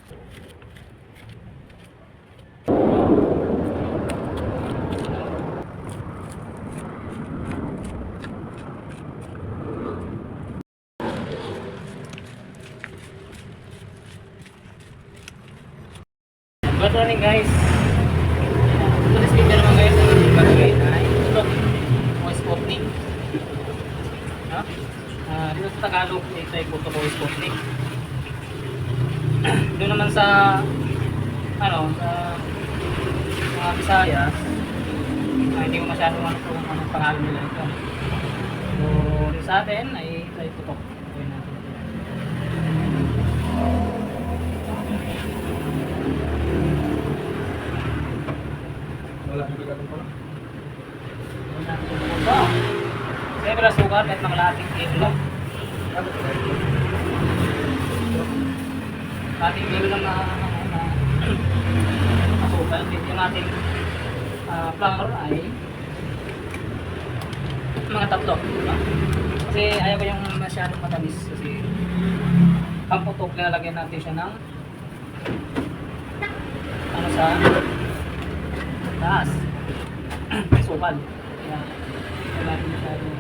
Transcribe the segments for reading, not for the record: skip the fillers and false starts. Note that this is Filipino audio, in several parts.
Good morning guys. Ito na speaker naman guys. Ang gagawin ay stock voice opening. No? Dito sa Tagalog ito ay photo voice opening. Doon naman sa sa mga Bisayas, hindi ko masyadong kung anong pangalan nila ito. So sa atin ay ito ay photo. Siyempre sugar kahit mga lating kilo lang. Lating kilo lang na sugar. Yung ating flour ay mga tatlo. Kasi ayaw ko yung masyadong matamis. Kasi ang putok lalagyan natin siya ng sa taas. Sukal. Kaya natin masyadong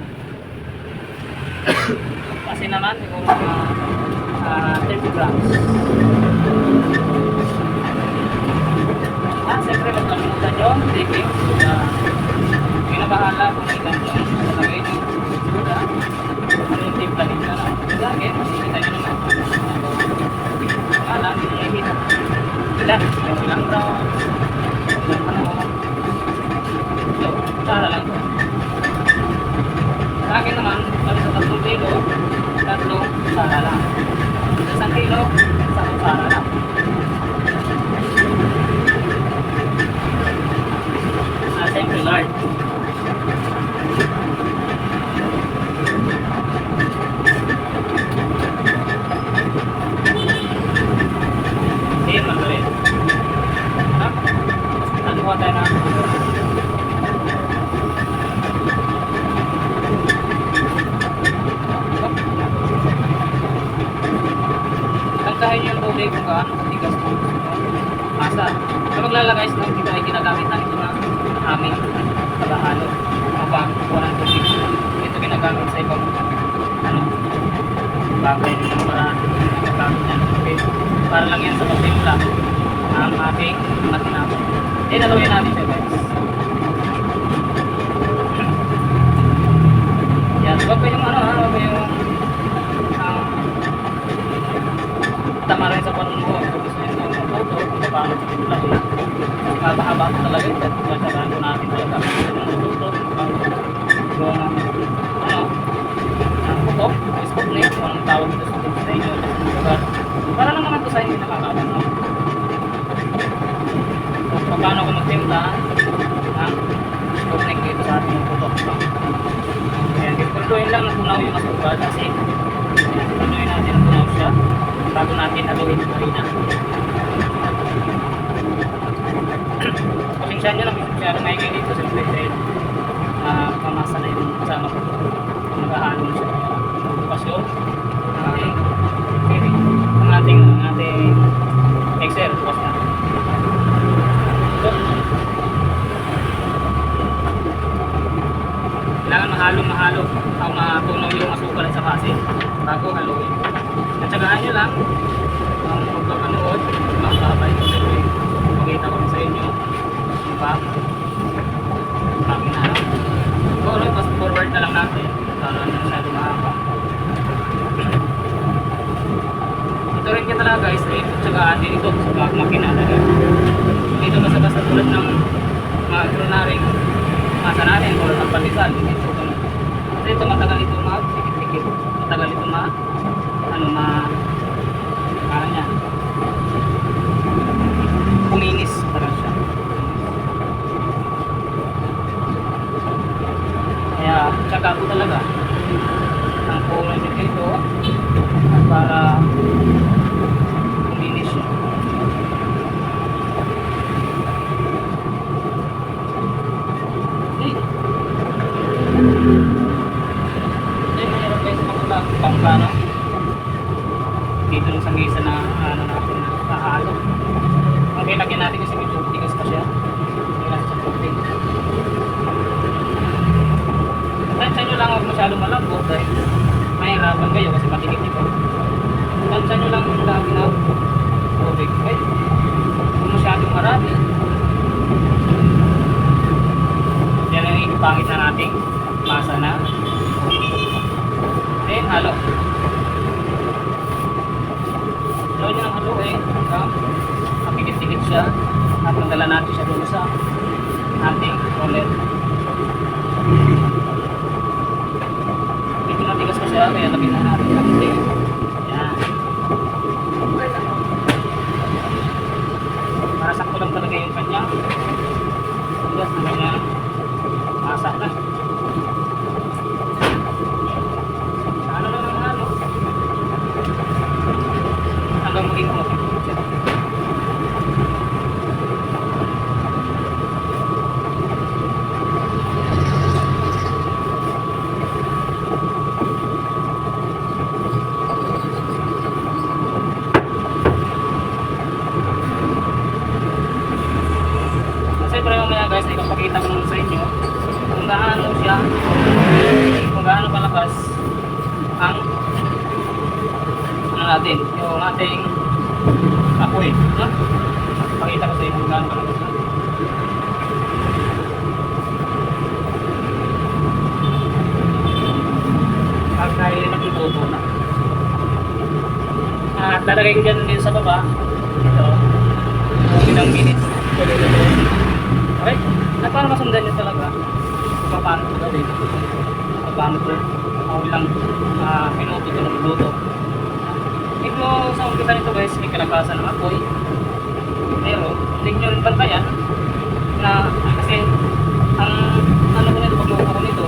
kasi naman siguro mga 30 grams. Siyempre magkalimutan nyo baking pinabahala kung ilan nyo nalagay nyo suda ano yung timpla nyo lagi makikita nyo naman wala hindi nyo ikita ilang taon ilang panahon so para lang to sa akin naman kami sa 3 kilo 3 sara lang sa 1 kilo 1 sara lang siyempre lard magaling nakuha tayo na tangkahin yung tubig kung gaano katigas po masa na maglalagay sa dito ay ginagamit natin ito na aming pagkahalo upang kuha ng tubig ito ginagamit sa ibang bagay ng marami ginagamit ng tubig para lang yan sa pagtimpla ang ating mga tinapos naluyan natin siya guys yan huwag ko yung huwag ko yung tama rin sa panunod kung gusto nyo ng photo kung paano sa timpla mahaba ko talaga at masyadaan ko natin talaga ng photo kung ang photo Facebook name kung anong tawag ito sa inyo para lang naman ito sa inyo nakakawan kung paano ko magtimpla ang opening dito sa ating photo ayan, pagkuloyin lang na tunaw yung masukad kasi pagkuloyin natin na tunaw siya bago natin haluin yung harina pasensyahan nyo lang masyadong maingay dito siyempre dahil pamasa na yung kasama ko kung naghahalo siya bukas yun ang ating mixer bukas na ito kailangan mahalo o matunaw yung asukal sa kasi bago haluin at sagahan nyo lang ang pagpapanood makakabay ko sa inyo makita ko sa inyo yung back kami na lang siguro fast forward na lang natin para masyado mahaba ito rin ka talaga guys at sagahan din ito sa back makina dito basta tulad ng mga ordinaryong masa natin o ang pandesal kasi ito matagal ito mag-tikit-tikit matagal ito kuminis talaga siya kaya tsaga ko talaga ang kulay dito at para kuminis siya mahirap guys pangkano dito lang sa mesa na natin na Nakahalo. Okay, lagyan natin kasi medyo tigas pa siya. Lagyan natin sa tubig. Tansya nyo lang, huwag masyadong malambot dahil mahirapan kayo kasi matinik ito. Tansya nyo lang lagi na tubig. Okay? Huwag masyadong marami. Yan ang ipangit na nating masa na. Then, halo. Halo nyo ng halo hanggang mapigit-tigit siya at magdala natin siya doon sa ating roller. Medyo matigas pa siya kaya lagyan na natin ng konti. Yan. Para sakto lang talaga yung kanyang tigas na kanyang masa na. Ano lang ang halo hanggang maging okay. Siyempre mamaya guys, ipapakita ko naman sa inyo kung gaano siya, kung gaano kalakas ang ano natin, yung ating apoy, no? Ipakita ko sa inyo kung gaano kalakas na. Pagka nagtutubo na. At lalagay ko dyan din sa baba, ito, ilang minutes. Okay? At para masundan nyo talaga kung paano ito gawin, kung paano ito ilang minuto ito nagluto. Ito sa umpisa nito guys, may kalakasan ng apoy, pero hindi nyo rin bantayan na kasi ang ano ko nito, pagluto ko nito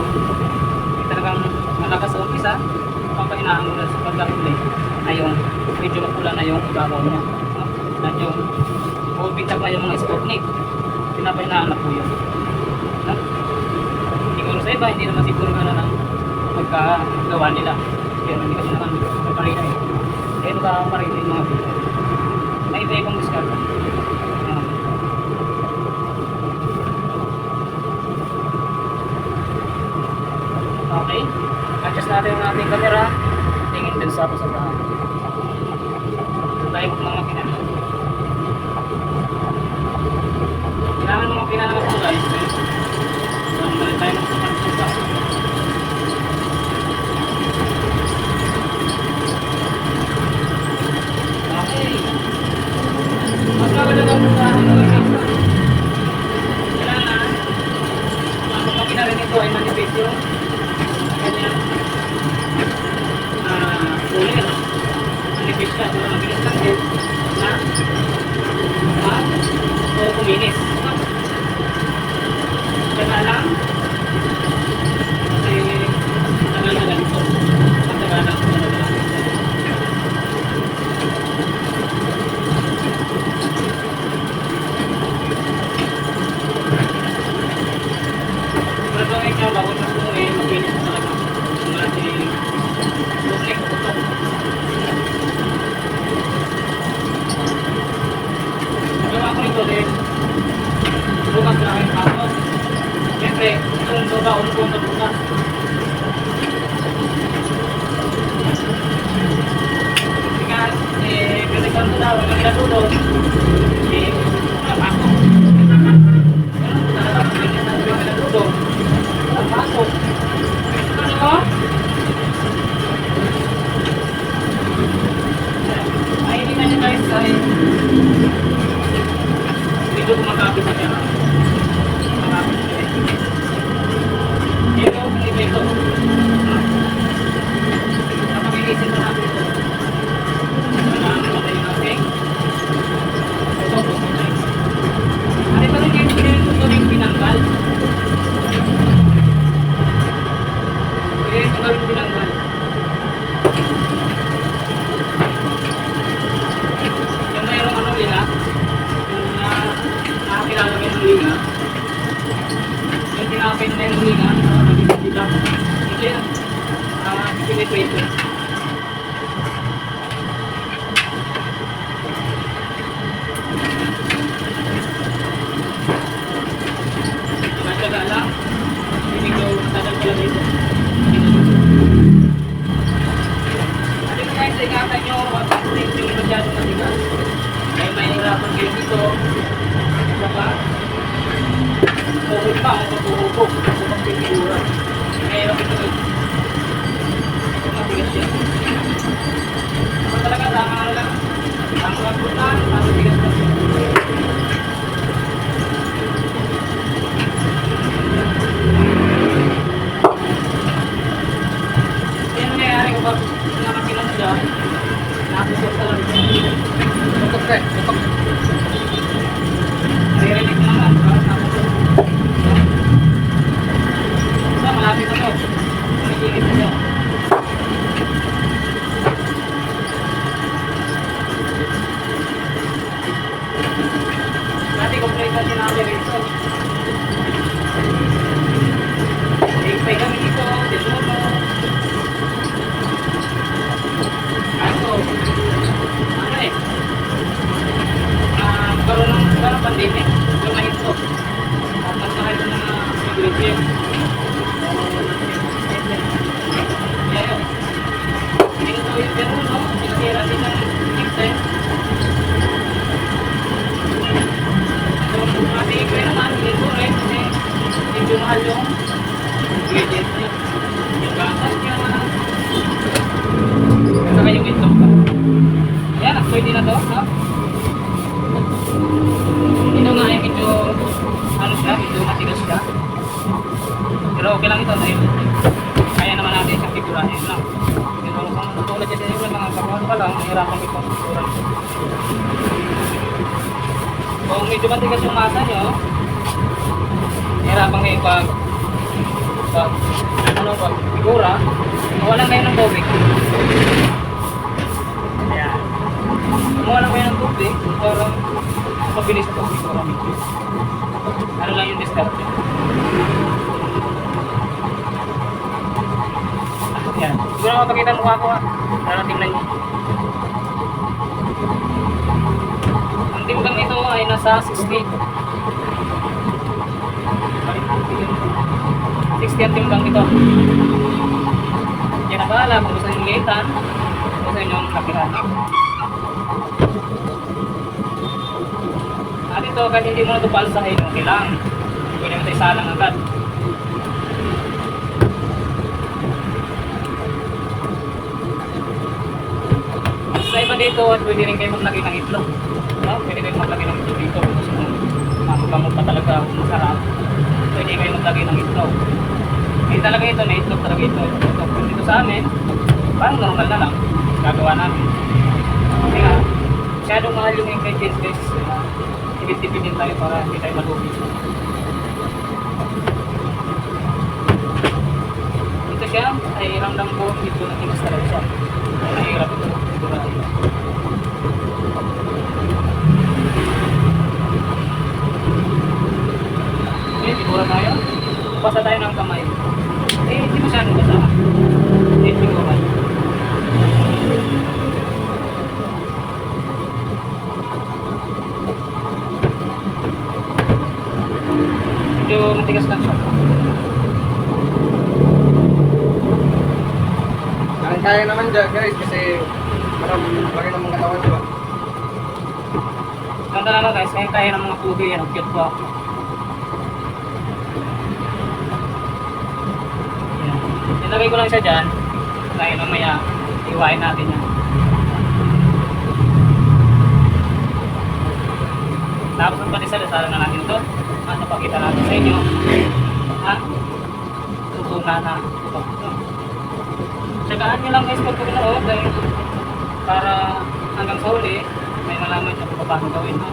may talagang malakas sa umpisa, papahinaan mo na sa pagkakuli ay yung medyo mapula na yung ibabaw niya, at yung bumibigtak na yung mga sputnik, pinapahinaan na po yun. No? Siguro sa iba, hindi naman siguro ka na ng pagkagawa nila. Pero hindi kasi naman magparina eh. Kaya nakaparina yung mga video. May iba-ibang discard. Okay. Adjust natin ang ating camera. Tingin din sa bahan. Tayo mga makina. Kailangan mga pinalakas mo guys. Balik tayo magpapagsupa. Okay. Mas maganda ang pusahan mo guys. Kailangan ang makina rin ito ay manipis yung kanyang ulit. Manipis ka. Kung mabilis lang din na o kuminis. Kaya lang kasi tagal na ganito. Tagal lang talaga. Pero kung ikaw bawal na po makinis na talaga. Kung natin luklik o ito. Gawa ko ito din. Bukas na aking pasok. Siyempre, itong soba, unong na bukas. Because, pinagpan ko daw, ang ginatulog, napasok. Nakatapos ang ginatulog, napasok. Ano mo? Ay, hindi na niya guys, ay medyo kumakapit sa kaya. Kumakapit sa kaya. Ito, hindi ito. Napabilisin na natin ito. Kailangan natin natin. Ito, nahirapan kayo dito. Saka, tuhod pa, ang pagtuhubog. Ito pang pipigura. Mahirap ito. Ito matigas yan. Ito talaga, tama lang. Ang pagputan, matigas na siya. Yan nangyayari kapag nakasilang siya, nasusok talaga siya. Tutok rin, tutok. Narinig naman, parang nakusok. So, malapit na to. Kumigilid na siya. Dati complete na sinabi rito. Higpay kami dito, dinuno. Kaso, ano eh, karoon ng pandemic, lumahin to. At mas mahal yung mga security. Kaya yun. Tingin ko yung dinuno, sinasira din ng higpay. So, kasi higpay naman, dito rin, kasi medyo mahal yung ingredients niya. Yung gatas niya naman. Saka yung itlog pa. Yan, pwede na to, no? Ito nga ay medyo, ano siya, medyo matigas siya. Pero okay lang ito, dahil kaya naman natin siyang figurahin lang. Pero kung tulad niya din yung mga kakuhan pa lang, mahirapan ito ang figura. Kung medyo matigas yung masa nyo, mahirapan kayo pag figura, mawalan kayo ng tubig. Ayan. Mawalan kayo ng tubig, para mabilis ito figura. Ano lang yung discard niya. Ayan. Siguro mapakita ang mukha ko ha. Para tingnan nyo. Ang timbang nito ay nasa 60. 60 ang timbang ito. Yan ang bahala kung gusto nyo liitan, gusto nyo kapihan. At ito, kahit hindi mo na ito palsahin, okay lang. Pwede mo ito isalang agad. Sa iba dito, at pwede rin kayo maglagay ng itlog. No? Pwede kayo maglagay ng itlog dito. Gusto mo, mabango pa talaga, masarap. Pwede kayo maglagay ng itlog. Hindi talaga ito, na itlog talaga ito. Dito sa amin, parang normal na lang. Gagawa namin. Kasi nga, masyadong mahal yung ingredients guys. Tipid-tipid din tayo para hindi tayo malugi. Ito siya, ay ramdam ko, ito na tigas talaga siya. Mahirap ito. Ito na ito. Okay, sigura tayo. Basa tayo ng kamay. Eh, hindi masyadong basa. Eh, sigura. Medyo matigas lang siya. Kaya naman dyan guys kasi marami laki ng mga katawan diba? Ang talaga guys, kaya ng mga pugi yan. Ang cute po. Ilagay ko lang siya dyan. Dahil mamaya, iwain natin yan. Tapos ang patisal-isalan na natin ito. At napakita natin sa inyo. Ha? Tutungan na ito. Tsagaan nyo lang guys pag pagkanood dahil para hanggang sa huli, may malaman nyo kung paano gawin. Ha?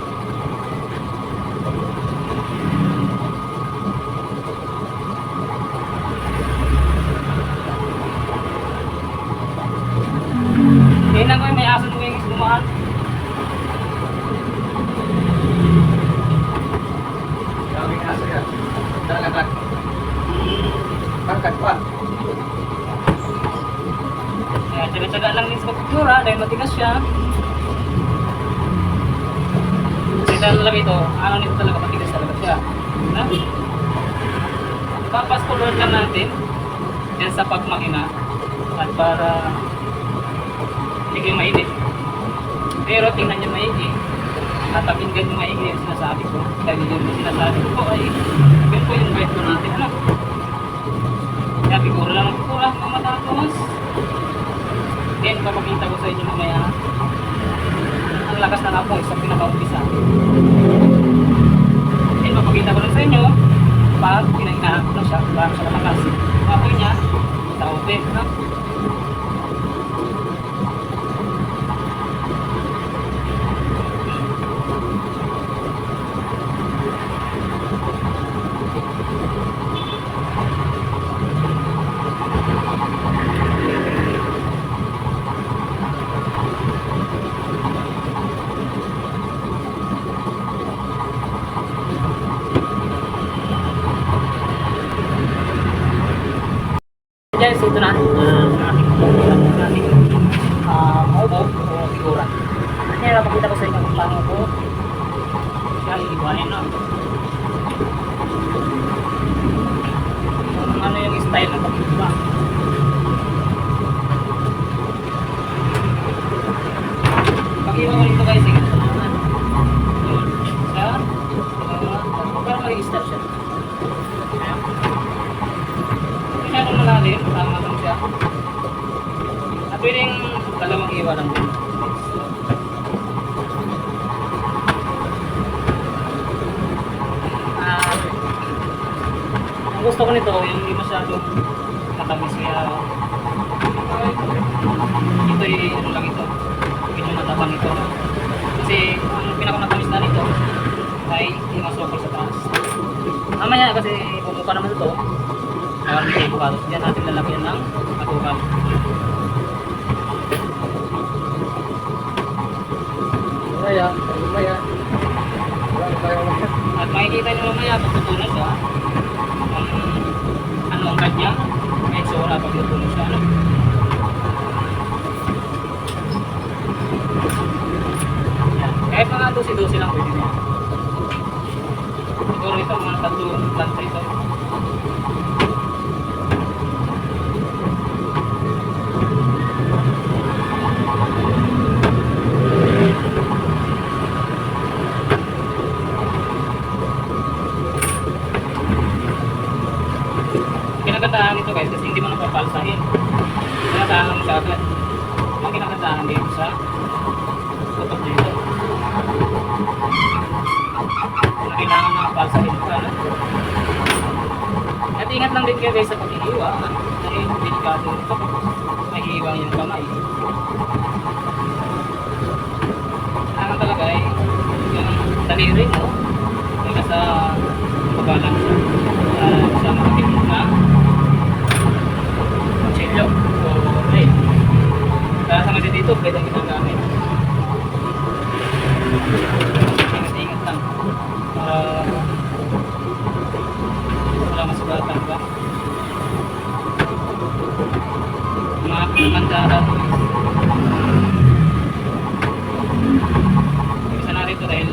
Tingnan ko yung may aso ng dumaan. Daming aso yan. Dalagat. Pangkat pa. Kaya tsaga-tsaga lang din sa pagkura dahil matigas siya. Kasi talaga ito, ano nito talaga, matigas talaga siya. Na? Papas-forward lang natin yan sa pagmakina at para hindi kayo mainit. Pero tingnan nyo maigi. at pakinggan yung maigi yung sinasabi ko. Dahil yung sinasabi ko ay yun po yung guide ko natin. Ano? Kaya siguro lang po lang matapos. Then papakita ko sa inyo mamaya ang lakas ng apoy sa pinaka-umpisa. Then papakita ko lang sa inyo pag pinahinaan ko na siya para sa malakas. Ang apoy niya sa open. No? Guys, ito na ating ubo o figura. Kaya napakita ko sa inyo kung paano ko siya iiwanin, no? Kung ano yung style ng pag-iwa. Pag-iwa ko dito guys, ito naman. Yun. Isa, dalawa, tatlo. Parang mag-i-start siya. Ayan. Masyadong malalim, tama lang siya. At pwedeng dalawang iwa lang din. Ang gusto ko nito, yung hindi masyadong matamis kaya ito yung ano lang ito. Medyo matabang ito. Kasi ang pinakamatamis na nito ay yung masokol sa taas. Mamaya kasi bumuka naman ito. Ayan, may avocado. Diyan natin lalagyan ng avocado. Mamaya. Wala tayo mamaya. At makikita nyo mamaya pagtutunan siya. Ano ang kanya? Medyo wala pagtutunan siya. Ano? Ayan. Kahit mga 12 lang pwede niya. Siguro ito mga 3 planta ito. Kinagandaan ito guys kasi hindi mo napapalsahin. Kinagandaan mo siya agad. Ang kinagandaan dito sa tutok dito. Na kailangan na palsahin pa. No? At ingat lang din kayo guys sa pag-iiwa. Dahil delikado ito. Mahihiwa yung kamay. Kailangan talaga eh. Yung daliri mo. Kaya sa pagbalang siya. Sa makakit na kutsilyo o blade. Kaya sa mga dito, blade ang ginagamit. Ingat-ingat lang. Wala masugatan ba? Mga mandaran. Isa na rito dahil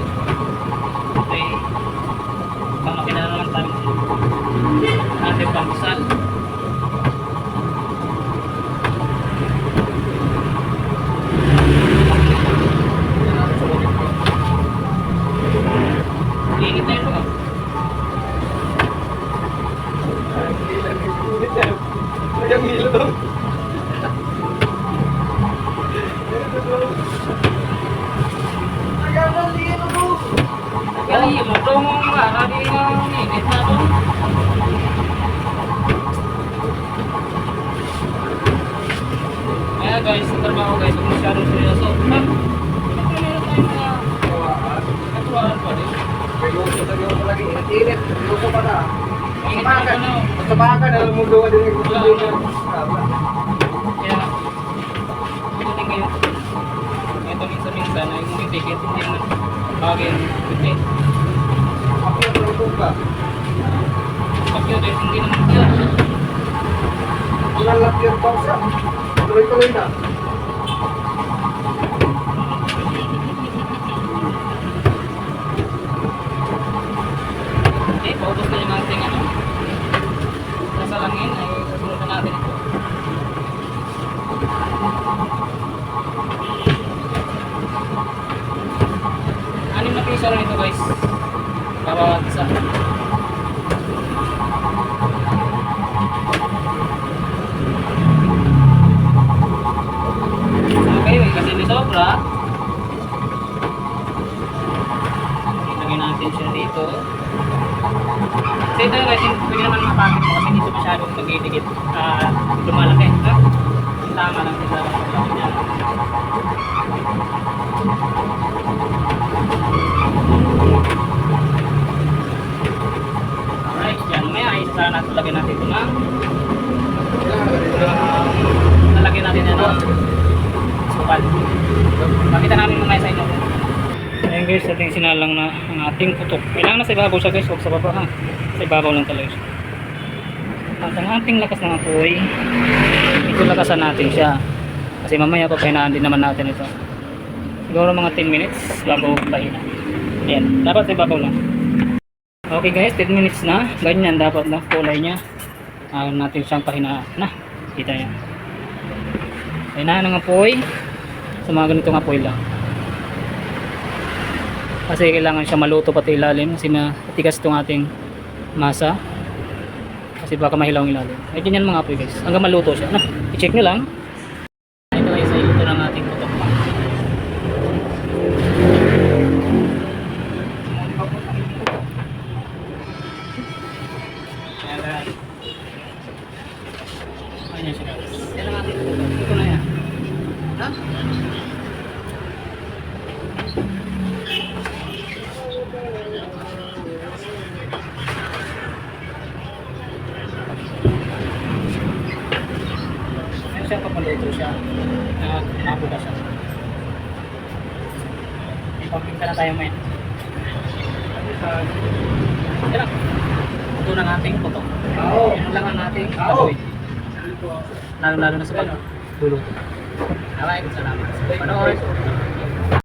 ay pamakina na naman tayo natin pambusal. Iinit na yun ba? Yung hilo. Kali mo dong nga di nga init na to. Kaya guys, sa trabaho guys, kung masyadong seryoso, meron tayong mga katuwaan pa din. Seryoso lagi. Init. Seryoso pa na. Init na Sabakan. ano. Sabakan. Alam mo gawa din yung kutsilyo. Kaya, ikutin kayo. Ito minsan-minsan ay kung ipikit, hindi naman bagay yung ipikit. Ako yung tulog ka. Pag yun guys, hindi naman kaya. Lalap yung pausa. Tuloy-tuloy na. Okay, paubos na yung ating ano. Sasalangin ay susunod na natin ito. Anim na gusto ko nito guys. Babawag isa. Okay, kasi may sobra. Ilagay natin siya dito. Kasi ito guys, pwede naman mapakit mo kasi dito masyadong magdidikit. Lumalaki. Tama lang sila. Alright, yan. Mamaya ay isa natin lagyan natin ito na. Lalagyan natin yan na sukal. Makita namin mamaya sa inyo. Ayan guys, ating sinalang na ang ating putok. Kailangan na sa ibabaw siya guys, huwag sa baba ha. Sa ibabaw lang talaga siya. At ang ating lakas ng apoy, ito lakasan natin siya. Kasi mamaya papahinaan din naman natin ito. Siguro mga 10 minutes bago pahina. Ayan, dapat sa ibabaw lang. Okay guys, 10 minutes na. Ganyan dapat na kulay niya. Natin siyang pahinaan. Na, kita niya. Pahinaan ng apoy. Sa mga ganitong apoy lang. Kasi kailangan siya maluto pati ilalim. Kasi matigas itong ating masa. Kasi baka mahilaw ang ilalim. Ay ganyan mga apoy guys. Hanggang maluto siya. Na, i-check nyo lang. Ito guys, ay ito ng ating putok pa. Ayan siya guys. Yan ang ating putok. Ito na yan. Ha? Siya papaluto siya. Nabuga siya. Ipagpinta na tayo ngayon. Yan lang. Ito ng ating putok. Yan lang ang ating apoy. Lalo na sa pag-luluto. Maraming salamat sa panood.